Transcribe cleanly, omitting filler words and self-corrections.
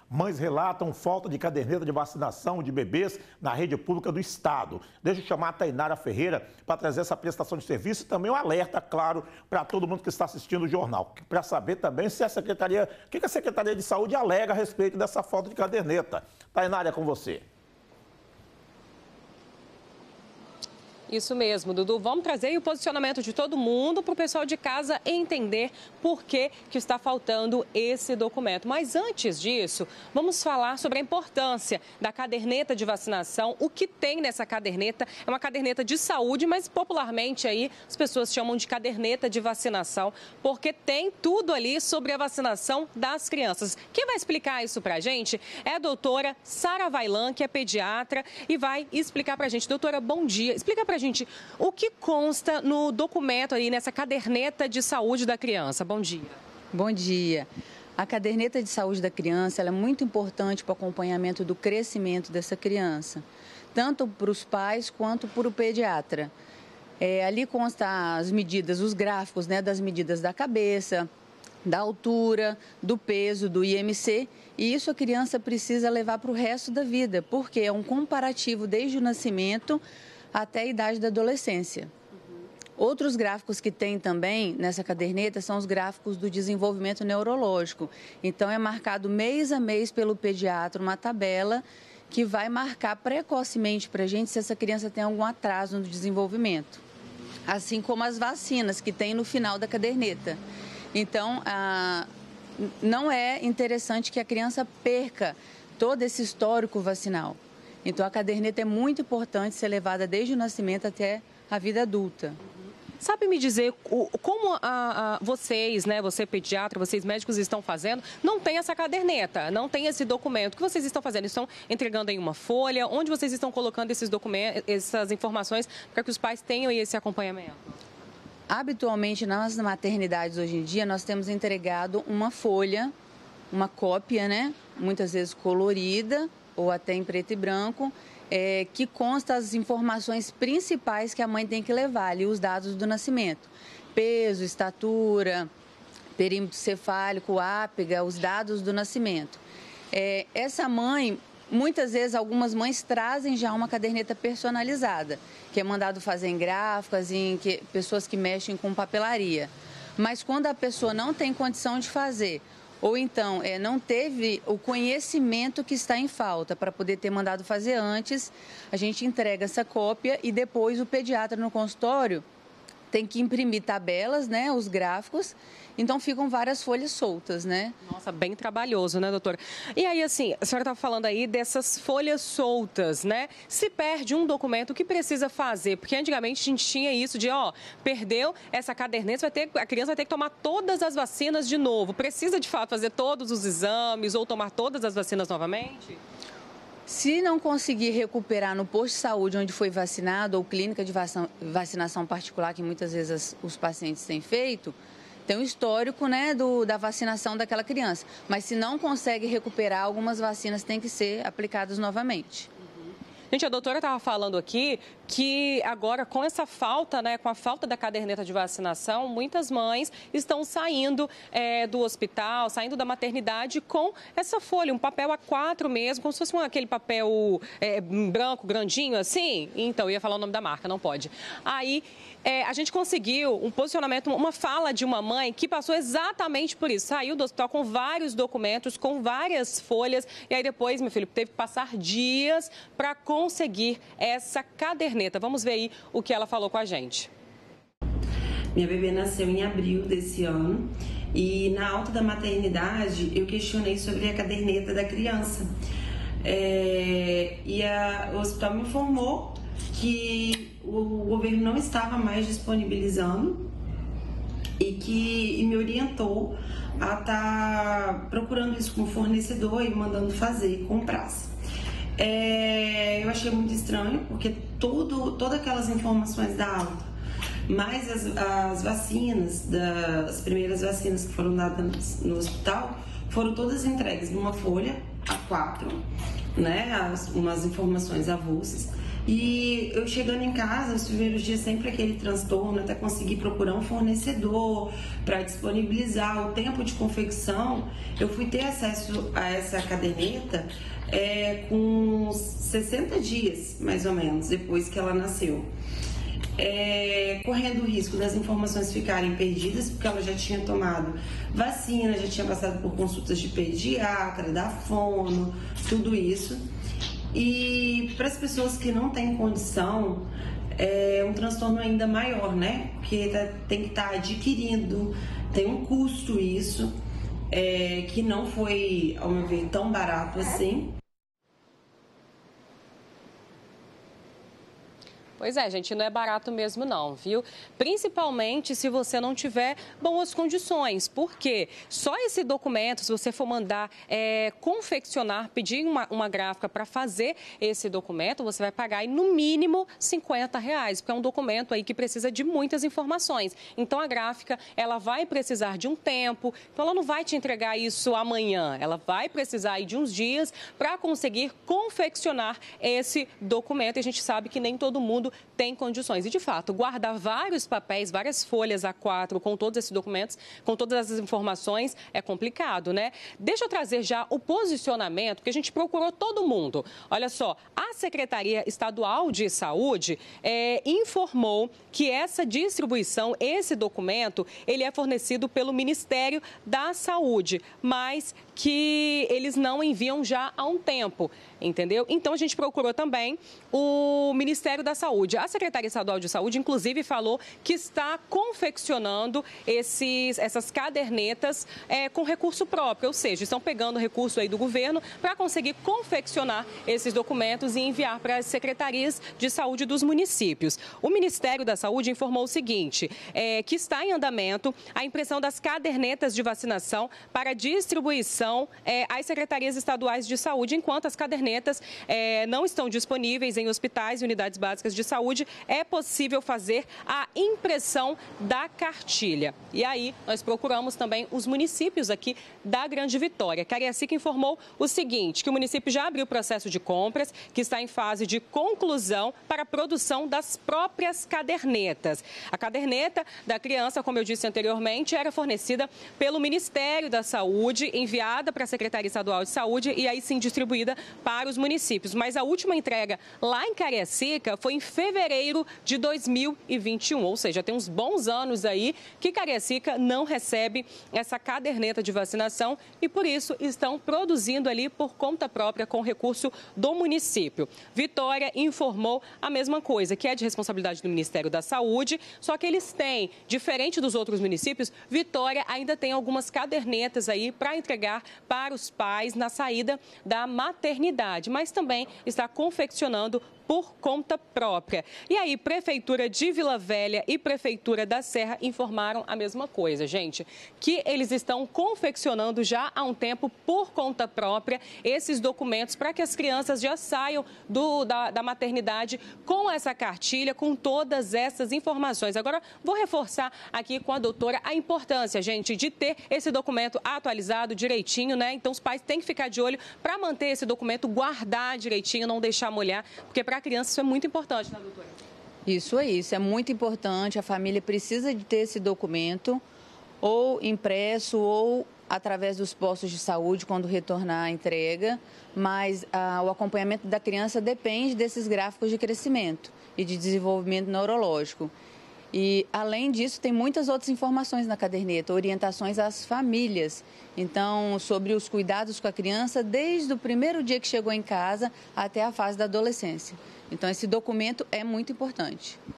Mães relatam falta de caderneta de vacinação de bebês na rede pública do Estado. Deixa eu chamar a Tainara Ferreira para trazer essa prestação de serviço e também um alerta, claro, para todo mundo que está assistindo o jornal. Para saber também se a Secretaria, o que a Secretaria de Saúde alega a respeito dessa falta de caderneta. Tainara, é com você. Isso mesmo, Dudu. Vamos trazer aí o posicionamento de todo mundo para o pessoal de casa entender por que está faltando esse documento. Mas antes disso, vamos falar sobre a importância da caderneta de vacinação. O que tem nessa caderneta é uma caderneta de saúde, mas popularmente aí as pessoas chamam de caderneta de vacinação, porque tem tudo ali sobre a vacinação das crianças. Quem vai explicar isso para a gente é a doutora Sara Vailan, que é pediatra, e vai explicar para a gente. Doutora, bom dia. Explica para gente o que consta no documento aí, nessa caderneta de saúde da criança. Bom dia. Bom dia. A caderneta de saúde da criança ela é muito importante para o acompanhamento do crescimento dessa criança, tanto para os pais quanto para o pediatra. Ali consta as medidas, os gráficos, né, das medidas da cabeça, da altura, do peso, do IMC, e isso a criança precisa levar para o resto da vida, porque é um comparativo desde o nascimento até a idade da adolescência. Outros gráficos que tem também nessa caderneta são os gráficos do desenvolvimento neurológico. Então, é marcado mês a mês pelo pediatra uma tabela que vai marcar precocemente para a gente se essa criança tem algum atraso no desenvolvimento. Assim como as vacinas que tem no final da caderneta. Então, não é interessante que a criança perca todo esse histórico vacinal. Então, a caderneta é muito importante ser levada desde o nascimento até a vida adulta. Sabe me dizer como vocês, né, você pediatra, vocês médicos estão fazendo, não tem essa caderneta, não tem esse documento. O que vocês estão fazendo? Estão entregando em uma folha? Onde vocês estão colocando esses documentos, essas informações para que os pais tenham esse acompanhamento? Habitualmente, nas maternidades hoje em dia, nós temos entregado uma folha, uma cópia, né, muitas vezes colorida, ou até em preto e branco, que consta as informações principais que a mãe tem que levar, ali os dados do nascimento. Peso, estatura, perímetro cefálico, ápega, os dados do nascimento. Essa mãe, muitas vezes, algumas mães trazem já uma caderneta personalizada, que é mandado fazer em gráficas, pessoas que mexem com papelaria. Mas quando a pessoa não tem condição de fazer, ou então não teve o conhecimento que está em falta para poder ter mandado fazer antes, a gente entrega essa cópia e depois o pediatra no consultório tem que imprimir tabelas, né, os gráficos, então ficam várias folhas soltas, né? Nossa, bem trabalhoso, né, doutora? E aí, assim, a senhora estava falando aí dessas folhas soltas, né? Se perde um documento, o que precisa fazer? Porque antigamente a gente tinha isso de, perdeu essa caderneta, a criança vai ter que tomar todas as vacinas de novo. Precisa, de fato, fazer todos os exames ou tomar todas as vacinas novamente? Se não conseguir recuperar no posto de saúde onde foi vacinado ou clínica de vacinação particular, que muitas vezes os pacientes têm feito, tem um histórico, né, da vacinação daquela criança. Mas se não consegue recuperar, algumas vacinas têm que ser aplicadas novamente. Gente, a doutora estava falando aqui que agora com essa falta, né, com a falta da caderneta de vacinação, muitas mães estão saindo do hospital, saindo da maternidade com essa folha, um papel A4 mesmo, como se fosse aquele papel branco, grandinho assim. Então, eu ia falar o nome da marca, não pode. Aí, a gente conseguiu um posicionamento, uma fala de uma mãe que passou exatamente por isso. Saiu do hospital com vários documentos, com várias folhas, e aí depois, meu filho, teve que passar dias para conseguir essa caderneta. Vamos ver aí o que ela falou com a gente. Minha bebê nasceu em abril desse ano e na alta da maternidade eu questionei sobre a caderneta da criança. O hospital me informou que o governo não estava mais disponibilizando e me orientou a estar procurando isso com o fornecedor e mandando fazer com prazo. Eu achei muito estranho, porque todas aquelas informações da alta, mais as vacinas, as primeiras vacinas que foram dadas no hospital, foram todas entregues numa folha A4, né, umas informações avulsas. E eu chegando em casa, os primeiros dias sempre aquele transtorno, até conseguir procurar um fornecedor para disponibilizar o tempo de confecção. Eu fui ter acesso a essa caderneta com 60 dias, mais ou menos, depois que ela nasceu. Correndo o risco das informações ficarem perdidas, porque ela já tinha tomado vacina, já tinha passado por consultas de pediatra, da fono, tudo isso. E para as pessoas que não têm condição, é um transtorno ainda maior, né? Porque tem que estar adquirindo, tem um custo isso, que não foi, ao meu ver, tão barato assim. Pois é, gente, não é barato mesmo não, viu? Principalmente se você não tiver boas condições, porque só esse documento, se você for mandar confeccionar, pedir uma gráfica para fazer esse documento, você vai pagar aí, no mínimo R$50, porque é um documento aí que precisa de muitas informações. Então a gráfica, ela vai precisar de um tempo, então ela não vai te entregar isso amanhã, ela vai precisar aí de uns dias para conseguir confeccionar esse documento, e a gente sabe que nem todo mundo tem condições. E, de fato, guardar vários papéis, várias folhas A4 com todos esses documentos, com todas essas informações, é complicado, né? Deixa eu trazer já o posicionamento, porque a gente procurou todo mundo. Olha só, a Secretaria Estadual de Saúde informou que essa distribuição, esse documento, ele é fornecido pelo Ministério da Saúde, mas que eles não enviam já há um tempo, entendeu? Então, a gente procurou também o Ministério da Saúde. A Secretaria Estadual de Saúde, inclusive, falou que está confeccionando essas cadernetas com recurso próprio, ou seja, estão pegando recurso aí do governo para conseguir confeccionar esses documentos e enviar para as secretarias de saúde dos municípios. O Ministério da Saúde informou o seguinte, que está em andamento a impressão das cadernetas de vacinação para distribuição às secretarias estaduais de saúde, enquanto as cadernetas não estão disponíveis em hospitais e unidades básicas de saúde, é possível fazer a impressão da cartilha. E aí, nós procuramos também os municípios aqui da Grande Vitória. Cariacica informou o seguinte, que o município já abriu o processo de compras, que está em fase de conclusão para a produção das próprias cadernetas. A caderneta da criança, como eu disse anteriormente, era fornecida pelo Ministério da Saúde, enviada para a Secretaria Estadual de Saúde e aí sim distribuída para os municípios. Mas a última entrega lá em Cariacica foi em fevereiro de 2021, ou seja, tem uns bons anos aí que Cariacica não recebe essa caderneta de vacinação e por isso estão produzindo ali por conta própria com recurso do município. Vitória informou a mesma coisa, que é de responsabilidade do Ministério da Saúde, só que eles têm, diferente dos outros municípios, Vitória ainda tem algumas cadernetas aí para entregar para os pais na saída da maternidade, mas também está confeccionando por conta própria. E aí, Prefeitura de Vila Velha e Prefeitura da Serra informaram a mesma coisa, gente, que eles estão confeccionando já há um tempo por conta própria esses documentos para que as crianças já saiam da maternidade com essa cartilha, com todas essas informações. Agora, vou reforçar aqui com a doutora a importância, gente, de ter esse documento atualizado direitinho, né? Então, os pais têm que ficar de olho para manter esse documento, guardar direitinho, não deixar molhar, porque para a criança isso é muito importante, né, doutora? Isso é muito importante. A família precisa de ter esse documento ou impresso ou através dos postos de saúde quando retornar a entrega, mas o acompanhamento da criança depende desses gráficos de crescimento e de desenvolvimento neurológico. E, além disso, tem muitas outras informações na caderneta, orientações às famílias. Então, sobre os cuidados com a criança, desde o primeiro dia que chegou em casa até a fase da adolescência. Então, esse documento é muito importante.